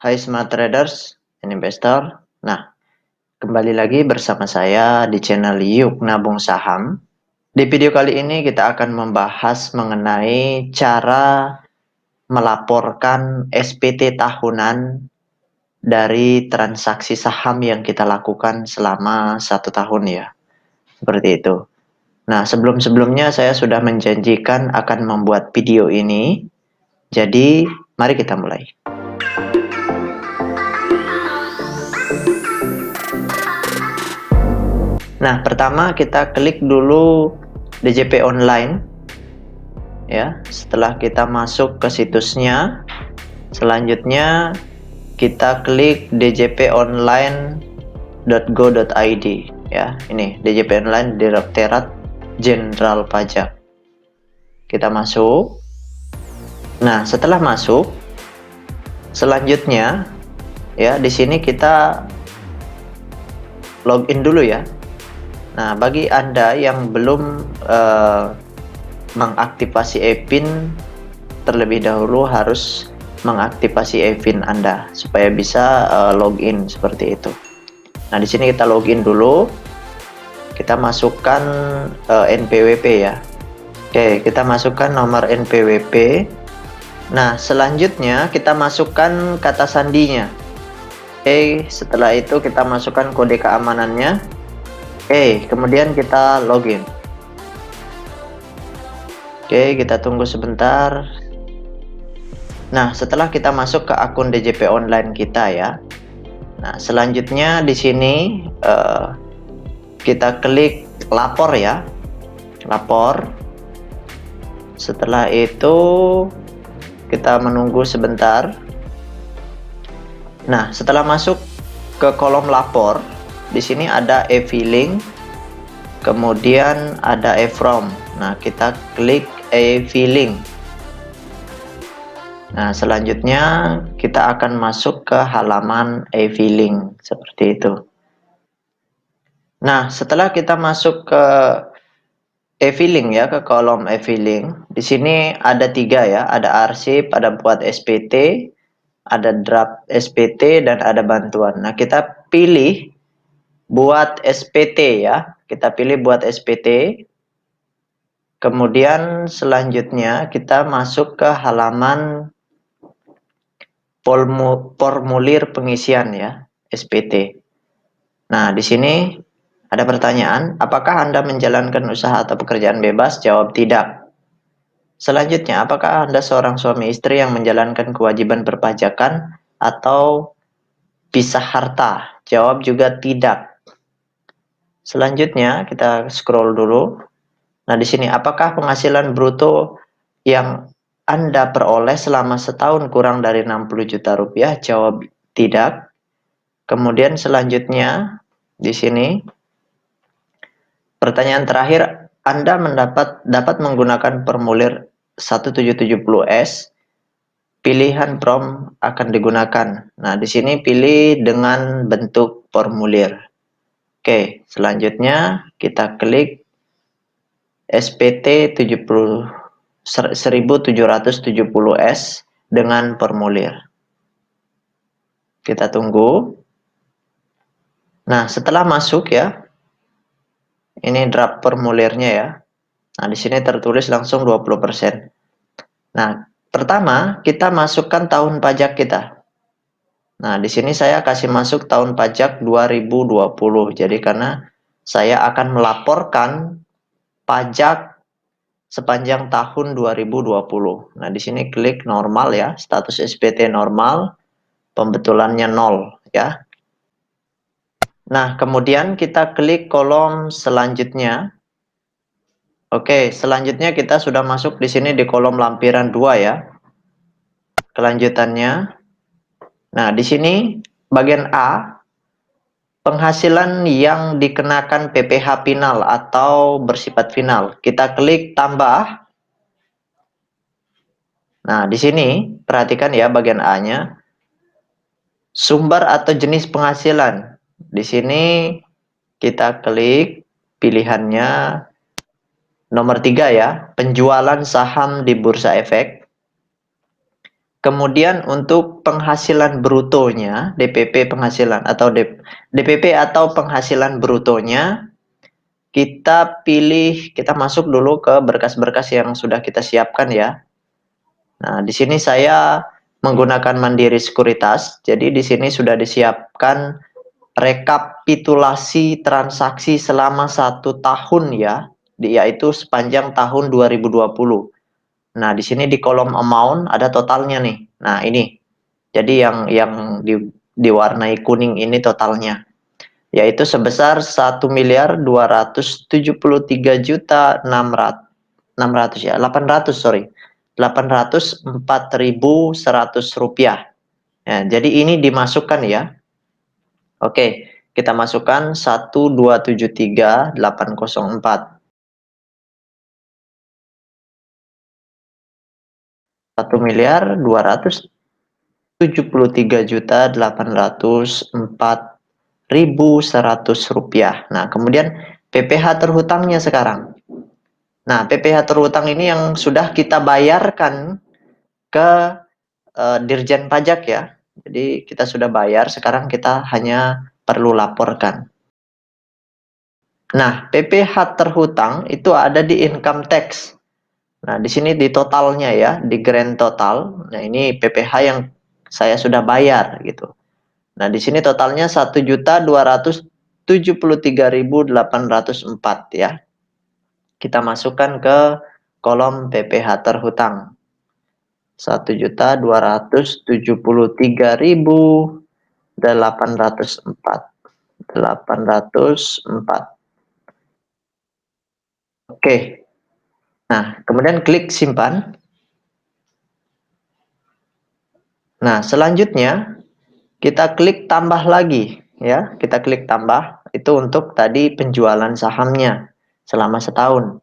Hai smart traders and investor. Nah, kembali lagi bersama saya di channel Yuk Nabung Saham. Di video kali ini kita akan membahas mengenai cara melaporkan SPT tahunan dari transaksi saham yang kita lakukan selama 1 tahun ya. Seperti itu. Nah, sebelum-sebelumnya saya sudah menjanjikan akan membuat video ini. Jadi, mari kita mulai. Nah, pertama kita klik dulu DJP online. Ya, setelah kita masuk ke situsnya, selanjutnya kita klik djponline.go.id ya. Ini DJP Online Direktorat Jenderal Pajak. Kita masuk. Nah, setelah masuk, selanjutnya ya di sini kita login dulu ya. Nah, bagi Anda yang belum mengaktifasi e-pin, terlebih dahulu harus mengaktifasi e-pin Anda supaya bisa login seperti itu. Nah, di sini kita login dulu. Kita masukkan NPWP ya. Oke, kita masukkan nomor NPWP. Nah, selanjutnya kita masukkan kata sandinya. Oke, setelah itu kita masukkan kode keamanannya. Oke, kemudian kita login. Oke, kita tunggu sebentar. Nah, setelah kita masuk ke akun DJP online kita ya. Nah, selanjutnya di sini kita klik lapor ya. Lapor. Setelah itu kita menunggu sebentar. Nah, setelah masuk ke kolom lapor, di sini ada e-filing, kemudian ada e-from. Nah, kita klik e-filing. Nah, selanjutnya kita akan masuk ke halaman e-filing seperti itu. Nah, setelah kita masuk ke e-filing ya, ke kolom e-filing, di sini ada 3 ya, ada arsip, ada buat SPT, ada draft SPT, dan ada bantuan. Nah, kita pilih buat SPT ya. Kita pilih buat SPT. Kemudian selanjutnya kita masuk ke halaman formulir pengisian ya, SPT. Nah, di sini ada pertanyaan, apakah Anda menjalankan usaha atau pekerjaan bebas? Jawab tidak. Selanjutnya, apakah Anda seorang suami istri yang menjalankan kewajiban perpajakan atau pisah harta? Jawab juga tidak. Selanjutnya kita scroll dulu. Nah, di sini apakah penghasilan bruto yang Anda peroleh selama setahun kurang dari 60 juta rupiah? Jawab tidak. Kemudian selanjutnya di sini pertanyaan terakhir, Anda dapat menggunakan formulir 1770S. Pilihan prom akan digunakan. Nah, di sini pilih dengan bentuk formulir. Oke, selanjutnya kita klik SPT 1770S dengan formulir. Kita tunggu. Nah, setelah masuk ya, ini draft formulirnya ya. Nah, di sini tertulis langsung 20%. Nah, pertama kita masukkan tahun pajak kita. Nah, di sini saya kasih masuk tahun pajak 2020. Jadi karena saya akan melaporkan pajak sepanjang tahun 2020. Nah, di sini klik normal ya, status SPT normal, pembetulannya 0 ya. Nah, kemudian kita klik kolom selanjutnya. Oke, selanjutnya kita sudah masuk di sini di kolom lampiran 2 ya. Kelanjutannya. Nah, di sini bagian A, penghasilan yang dikenakan PPh final atau bersifat final. Kita klik tambah. Nah, di sini perhatikan ya bagian A-nya. Sumber atau jenis penghasilan. Di sini kita klik pilihannya nomor 3 ya, penjualan saham di Bursa Efek. Kemudian untuk penghasilan brutonya, DPP penghasilan atau DPP atau penghasilan brutonya, kita masuk dulu ke berkas-berkas yang sudah kita siapkan ya. Nah, di sini saya menggunakan Mandiri Sekuritas. Jadi di sini sudah disiapkan rekapitulasi transaksi selama 1 tahun ya, yaitu sepanjang tahun 2020. Nah, di sini di kolom amount ada totalnya nih. Nah, ini. Jadi yang diwarnai kuning ini totalnya, yaitu sebesar 1.273.600 ya, 800 sorry. 804.100 rupiah. Ya, jadi ini dimasukkan ya. Oke, kita masukkan 1.273.804. 1.273.804.100 rupiah. Nah, kemudian PPh terhutangnya sekarang. Nah, PPh terhutang ini yang sudah kita bayarkan ke Dirjen Pajak ya. Jadi kita sudah bayar, sekarang kita hanya perlu laporkan. Nah, PPh terhutang itu ada di income tax. Nah, di sini di totalnya ya, di grand total. Nah, ini PPh yang saya sudah bayar gitu. Nah, di sini totalnya 1.273.804 ya. Kita masukkan ke kolom PPh terhutang. 1.273.804. Oke. Nah, kemudian klik simpan. Nah, selanjutnya kita klik tambah lagi ya. Kita klik tambah itu untuk tadi penjualan sahamnya selama setahun.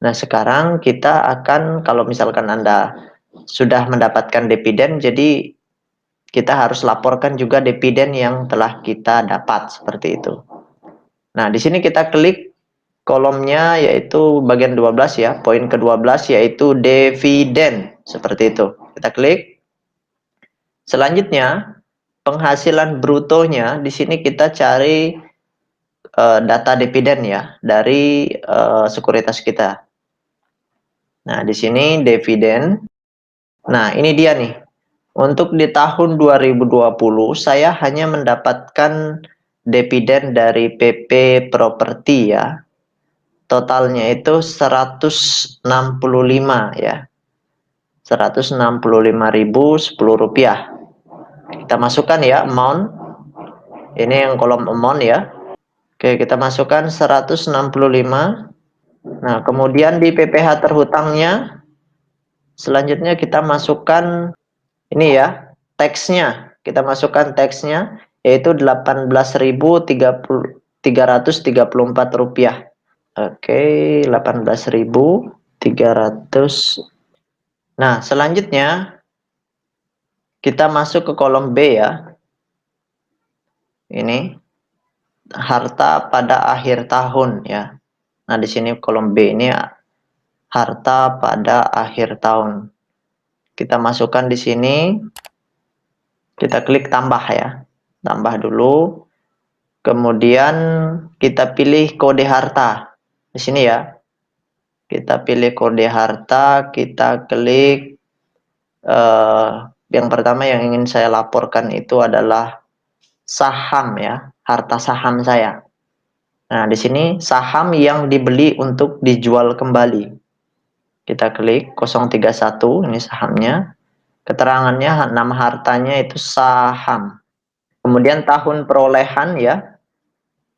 Nah, sekarang kita akan, kalau misalkan Anda sudah mendapatkan dividen, jadi kita harus laporkan juga dividen yang telah kita dapat seperti itu. Nah, di sini kita klik kolomnya yaitu bagian 12 ya, poin ke-12 yaitu dividen seperti itu. Kita klik. Selanjutnya, penghasilan brutonya di sini kita cari data dividen ya dari sekuritas kita. Nah, di sini dividen. Nah, ini dia nih. Untuk di tahun 2020 saya hanya mendapatkan dividen dari PP Properti ya. Totalnya itu 165 ya. 165.010 rupiah. Kita masukkan ya amount. Ini yang kolom amount ya. Oke, kita masukkan 165. Nah, kemudian di PPh terhutangnya selanjutnya kita masukkan ini ya, teksnya. Kita masukkan teksnya yaitu 18.334 rupiah. Oke, 18.300. Nah, selanjutnya kita masuk ke kolom B ya. Ini harta pada akhir tahun ya. Nah, di sini kolom B ini harta pada akhir tahun. Kita masukkan di sini. Kita klik tambah ya. Tambah dulu. Kemudian kita pilih kode harta. Di sini ya. Kita pilih kode harta, kita klik yang pertama yang ingin saya laporkan itu adalah saham ya, harta saham saya. Nah, di sini saham yang dibeli untuk dijual kembali. Kita klik 031, ini sahamnya. Keterangannya, nama hartanya itu saham. Kemudian tahun perolehan ya.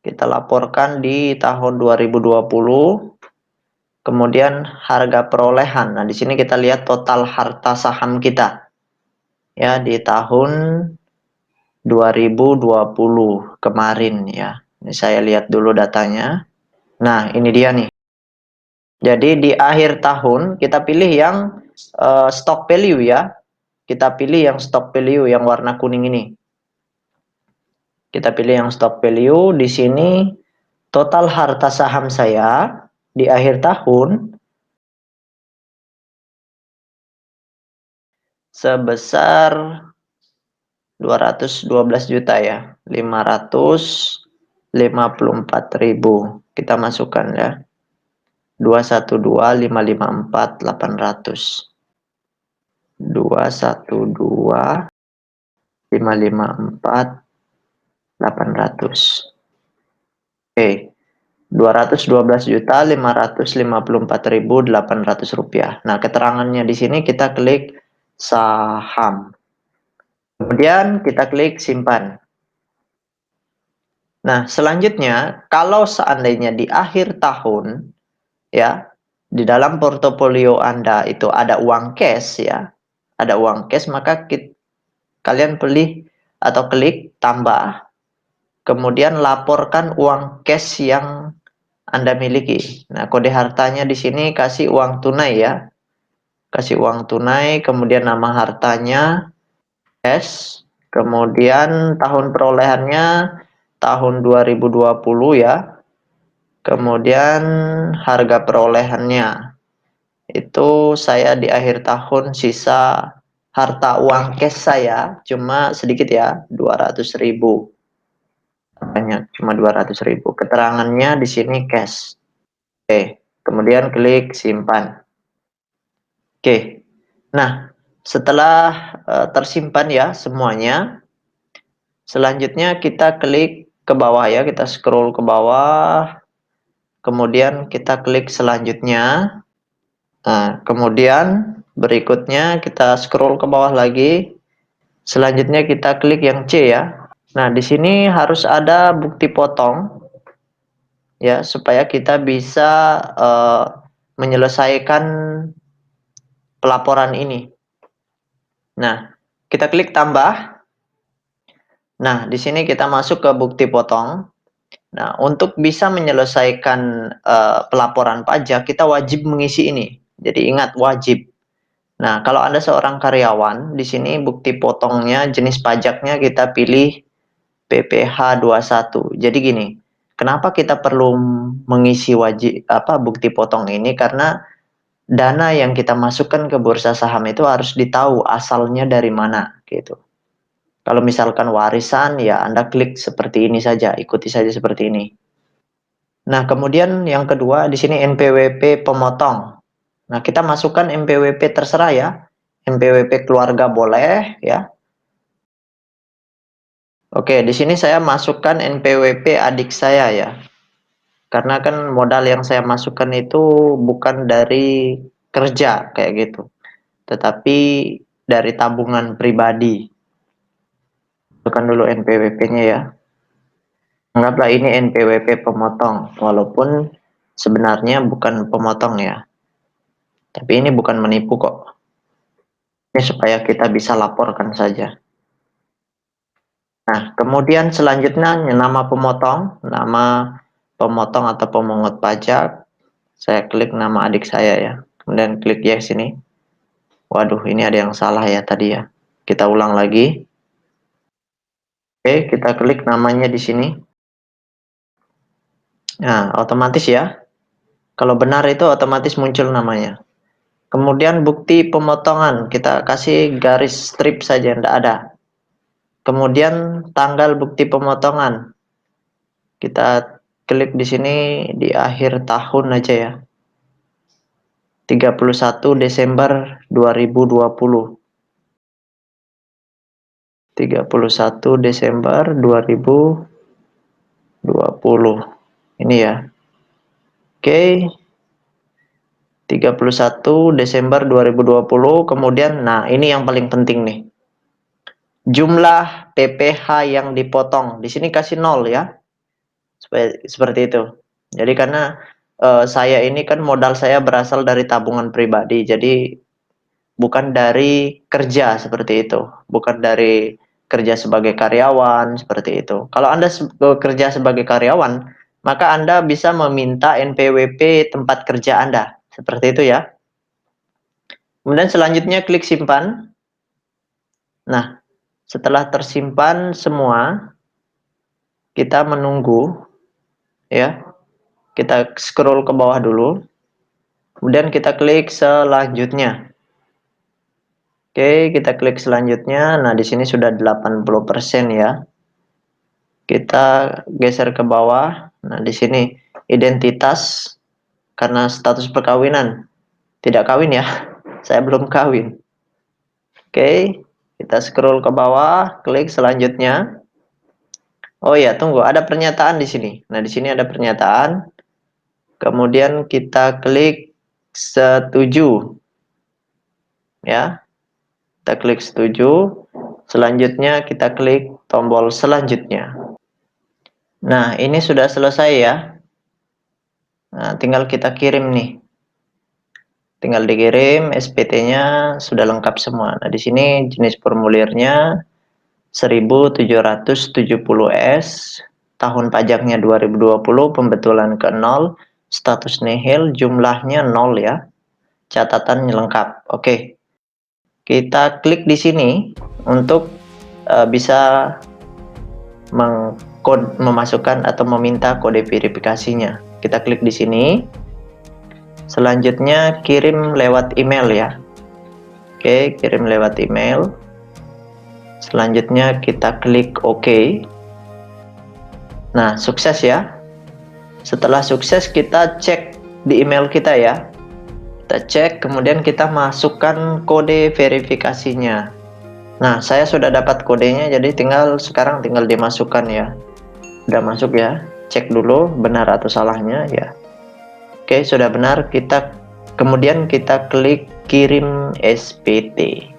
Kita laporkan di tahun 2020. Kemudian harga perolehan. Nah, di sini kita lihat total harta saham kita. Ya, di tahun 2020 kemarin ya. Ini saya lihat dulu datanya. Nah, ini dia nih. Jadi di akhir tahun kita pilih yang stock value ya. Kita pilih yang stock value yang warna kuning ini. Kita pilih yang stock value. Di sini total harta saham saya di akhir tahun sebesar 212 juta ya. 554.000. Kita masukkan ya. 212.554.800. 212.554.800. Oke. 212.554.800 rupiah. Nah, keterangannya di sini kita klik saham. Kemudian kita klik simpan. Nah, selanjutnya kalau seandainya di akhir tahun ya, di dalam portofolio Anda itu ada uang cash ya, ada uang cash, maka kalian pilih atau klik tambah, kemudian laporkan uang cash yang Anda miliki. Nah, kode hartanya di sini kasih uang tunai ya. Kasih uang tunai, kemudian nama hartanya cash, kemudian tahun perolehannya tahun 2020 ya. Kemudian harga perolehannya itu saya di akhir tahun sisa harta uang cash saya cuma sedikit ya, 200.000. Banyak, cuma 200.000. Keterangannya di sini cash. Oke, kemudian klik simpan. Oke. Nah, setelah tersimpan ya semuanya, selanjutnya kita klik ke bawah ya, kita scroll ke bawah. Kemudian kita klik selanjutnya. Nah, kemudian berikutnya kita scroll ke bawah lagi. Selanjutnya kita klik yang C ya. Nah, di sini harus ada bukti potong ya supaya kita bisa menyelesaikan pelaporan ini. Nah, kita klik tambah. Nah, di sini kita masuk ke bukti potong. Nah, untuk bisa menyelesaikan pelaporan pajak, kita wajib mengisi ini. Jadi ingat, wajib. Nah, kalau Anda seorang karyawan, di sini bukti potongnya, jenis pajaknya kita pilih PPh 21. Jadi gini, kenapa kita perlu mengisi bukti potong ini? Karena dana yang kita masukkan ke bursa saham itu harus ditahu asalnya dari mana gitu. Kalau misalkan warisan, ya Anda klik seperti ini saja, ikuti saja seperti ini. Nah, kemudian yang kedua di sini NPWP pemotong. Nah, kita masukkan NPWP terserah ya. NPWP keluarga boleh ya. Oke, di sini saya masukkan NPWP adik saya ya. Karena kan modal yang saya masukkan itu bukan dari kerja kayak gitu, tetapi dari tabungan pribadi. Masukkan dulu NPWP-nya ya. Anggaplah ini NPWP pemotong, walaupun sebenarnya bukan pemotong ya. Tapi ini bukan menipu kok. Ini supaya kita bisa laporkan saja. Nah, kemudian selanjutnya nama pemotong atau pemungut pajak. Saya klik nama adik saya ya. Kemudian klik yes ini. Waduh, ini ada yang salah ya tadi ya. Kita ulang lagi. Oke, kita klik namanya di sini. Nah, otomatis ya. Kalau benar itu otomatis muncul namanya. Kemudian bukti pemotongan, kita kasih garis strip saja, tidak ada. Kemudian tanggal bukti pemotongan. Kita klik di sini di akhir tahun aja ya. 31 Desember 2020. 31 Desember 2020. Ini ya. Oke. 31 Desember 2020. Kemudian, nah ini yang paling penting nih. Jumlah PPh yang dipotong. Di sini kasih 0 ya. Seperti itu. Jadi karena saya ini kan modal saya berasal dari tabungan pribadi. Jadi bukan dari kerja seperti itu. Bukan dari kerja sebagai karyawan seperti itu. Kalau Anda bekerja sebagai karyawan, maka Anda bisa meminta NPWP tempat kerja Anda. Seperti itu ya. Kemudian selanjutnya klik simpan. Nah, setelah tersimpan semua, kita menunggu ya. Kita scroll ke bawah dulu. Kemudian kita klik selanjutnya. Oke, kita klik selanjutnya. Nah, di sini sudah 80% ya. Kita geser ke bawah. Nah, di sini identitas karena status perkawinan. Tidak kawin ya. Saya belum kawin. Oke, kita scroll ke bawah, klik selanjutnya. Oh ya, tunggu, ada pernyataan di sini. Nah, di sini ada pernyataan. Kemudian kita klik setuju. Ya. Kita klik setuju. Selanjutnya kita klik tombol selanjutnya. Nah, ini sudah selesai ya. Nah, tinggal kita kirim nih. Tinggal dikirim, SPT-nya sudah lengkap semua. Nah, di sini jenis formulirnya 1770S, tahun pajaknya 2020, pembetulan ke 0, status nihil, jumlahnya 0 ya. Catatannya lengkap. Oke. Kita klik di sini untuk bisa memasukkan atau meminta kode verifikasinya. Kita klik di sini. Selanjutnya kirim lewat email ya. Oke, kirim lewat email. Selanjutnya kita klik OK. Nah, sukses ya. Setelah sukses kita cek di email kita ya. Kita cek, kemudian kita masukkan kode verifikasinya. Nah, saya sudah dapat kodenya, jadi sekarang tinggal dimasukkan ya. Udah masuk ya. Cek dulu benar atau salahnya ya. Oke, sudah benar. Kemudian kita klik kirim SPT.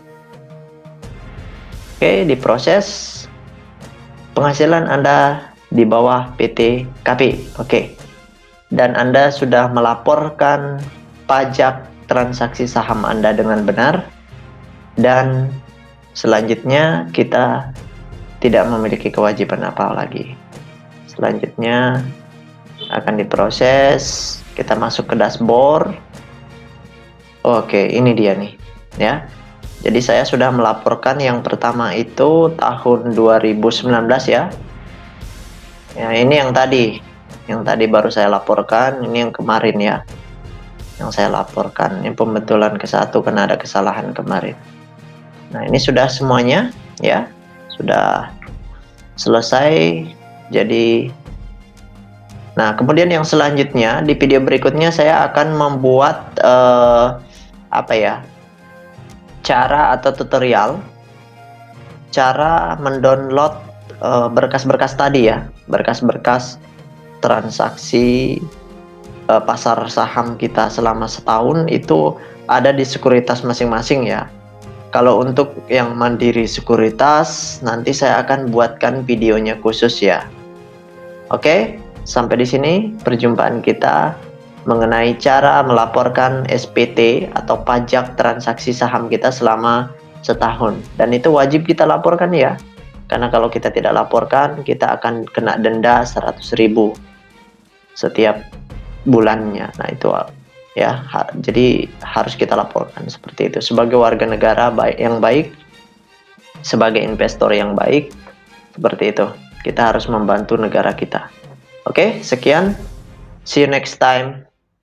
Oke, diproses. Penghasilan Anda di bawah PT KP. Oke. Dan Anda sudah melaporkan pajak transaksi saham Anda dengan benar, dan selanjutnya kita tidak memiliki kewajiban apa lagi. Selanjutnya akan diproses, kita masuk ke dashboard. Oke, ini dia nih ya. Jadi saya sudah melaporkan yang pertama itu tahun 2019 ya. Ya, ini yang tadi baru saya laporkan, ini yang kemarin ya. Yang saya laporkan, ini pembetulan ke-1 karena ada kesalahan kemarin. Nah, ini sudah semuanya ya. Sudah selesai. Jadi nah, kemudian yang selanjutnya di video berikutnya saya akan membuat cara atau tutorial cara mendownload berkas-berkas tadi ya, berkas-berkas transaksi pasar saham kita selama setahun itu ada di sekuritas masing-masing ya. Kalau untuk yang mandiri sekuritas, nanti saya akan buatkan videonya khusus ya. Oke, sampai di sini perjumpaan kita mengenai cara melaporkan SPT atau pajak transaksi saham kita selama setahun. Dan itu wajib kita laporkan ya. Karena kalau kita tidak laporkan, kita akan kena denda 100.000 setiap bulannya. Nah, itu ya, jadi harus kita laporkan seperti itu. Sebagai warga negara yang baik, sebagai investor yang baik, seperti itu. Kita harus membantu negara kita. Oke, sekian. See you next time.